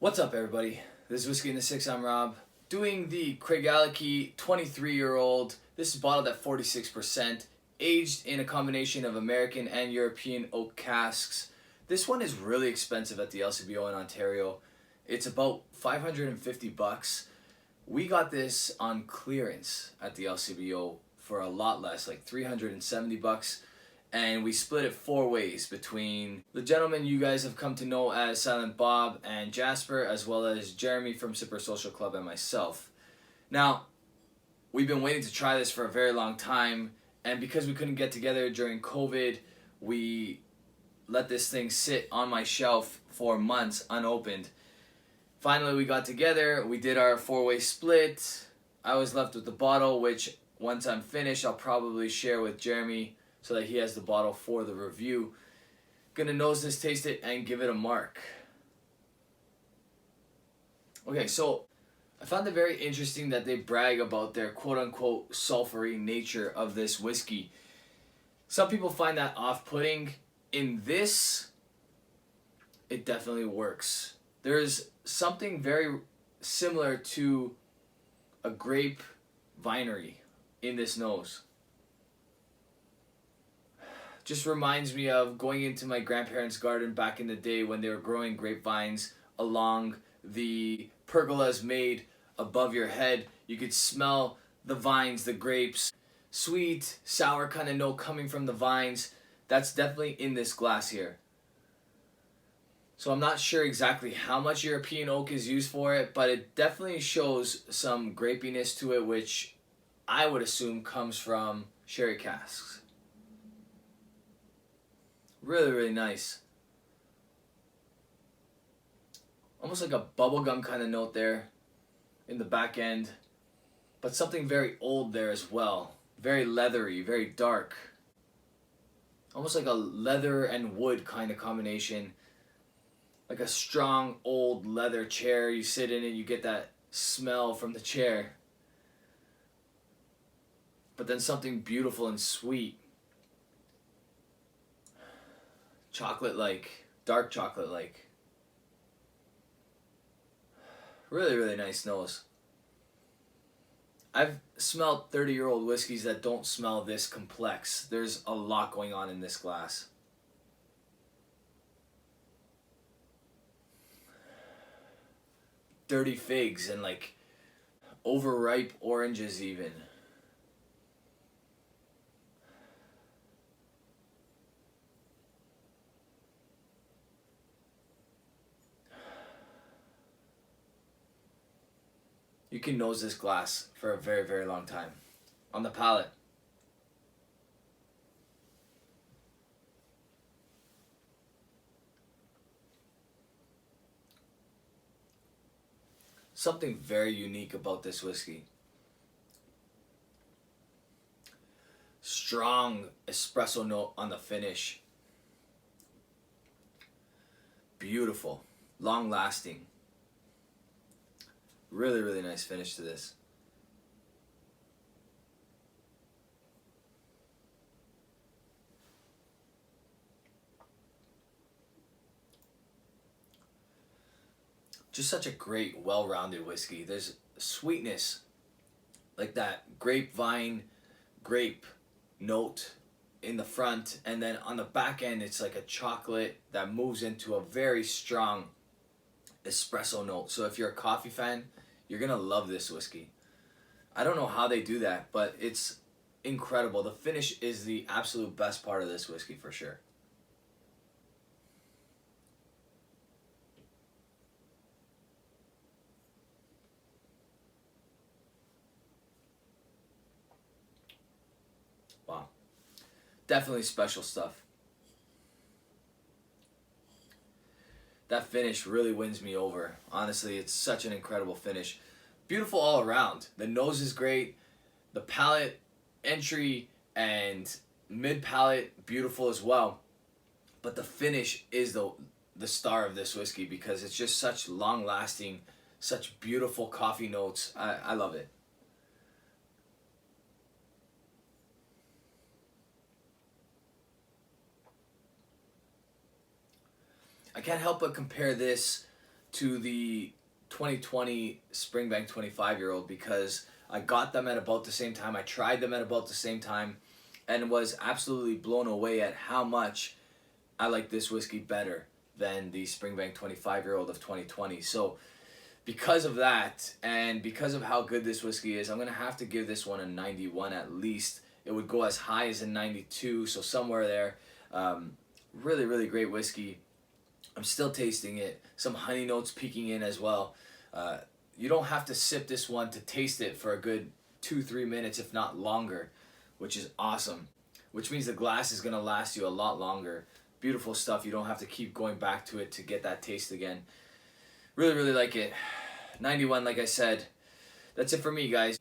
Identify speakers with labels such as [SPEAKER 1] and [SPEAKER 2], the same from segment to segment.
[SPEAKER 1] What's up, everybody? This is Whiskey in the Six. I'm Rob. Doing the Craigellachie 23-year-old. This is bottled at 46%, aged in a combination of American and European oak casks. This one is really expensive at the LCBO in Ontario. It's about $550. We got this on clearance at the LCBO for a lot less, like $370. And we split it 4 ways between the gentleman you guys have come to know as Silent Bob and Jasper, as well as Jeremy from Sipper Social Club and myself. Now, we've been waiting to try this for a very long time, and because we couldn't get together during COVID, we let this thing sit on my shelf for months unopened. Finally, we got together, we did our 4-way split. I was left with the bottle, which once I'm finished, I'll probably share with Jeremy so that he has the bottle for the review. Gonna nose this, taste it, and give it a mark. Okay, so I found it very interesting that they brag about their quote-unquote sulfury nature of this whiskey. Some people find that off-putting. In this, it definitely works. There's something very similar to a grape vinery in this nose. Just reminds me of going into my grandparents' garden back in the day when they were growing grapevines along the pergolas made above your head. You could smell the vines, the grapes, sweet, sour kind of note coming from the vines. That's definitely in this glass here. So I'm not sure exactly how much European oak is used for it, but it definitely shows some grapiness to it, which I would assume comes from sherry casks. Really, really nice. Almost like a bubblegum kind of note there in the back end, but something very old there as well. Very leathery, very dark. Almost like a leather and wood kind of combination. Like a strong old leather chair. You sit in it, you get that smell from the chair. But then something beautiful and sweet. Chocolate-like, dark chocolate-like. Really, really nice nose. I've smelled 30-year-old whiskeys that don't smell this complex. There's a lot going on in this glass. Dirty figs and like overripe oranges even. You can nose this glass for a very, very long time. On the palate, something very unique about this whiskey. Strong espresso note on the finish. Beautiful, long lasting. Really, really nice finish to this. Just such a great, well-rounded whiskey. There's sweetness, like that grapevine, grape note in the front, and then on the back end, it's like a chocolate that moves into a very strong espresso note. So if you're a coffee fan, you're gonna love this whiskey. I don't know how they do that, but it's incredible. The finish is the absolute best part of this whiskey for sure. Wow. Definitely special stuff. That finish really wins me over. Honestly, it's such an incredible finish. Beautiful all around. The nose is great. The palate entry and mid palate beautiful as well. But the finish is the star of this whiskey because it's just such long lasting, such beautiful coffee notes. I love it. I can't help but compare this to the 2020 Springbank 25-year-old because I got them at about the same time. I tried them at about the same time and was absolutely blown away at how much I like this whiskey better than the Springbank 25-year-old of 2020. So because of that and because of how good this whiskey is, I'm going to have to give this one a 91 at least. It would go as high as a 92, so somewhere there. Really, really great whiskey. I'm still tasting it. Some honey notes peeking in as well. You don't have to sip this one to taste it for a good 2-3 minutes, if not longer, which is awesome. Which means the glass is going to last you a lot longer. Beautiful stuff. You don't have to keep going back to it to get that taste again. Really, really like it. 91, like I said. That's it for me, guys.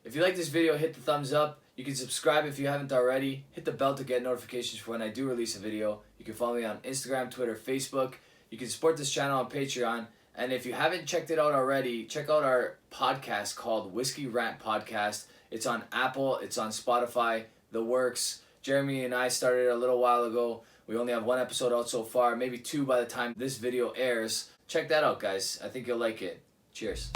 [SPEAKER 1] If you like this video, hit the thumbs up. You can subscribe if you haven't already. Hit the bell to get notifications for when I do release a video. You can follow me on Instagram, Twitter, Facebook. You can support this channel on Patreon. And if you haven't checked it out already, check out our podcast called Whiskey Rant Podcast. It's on Apple. It's on Spotify. The works. Jeremy and I started it a little while ago. We only have 1 episode out so far. Maybe 2 by the time this video airs. Check that out, guys. I think you'll like it. Cheers.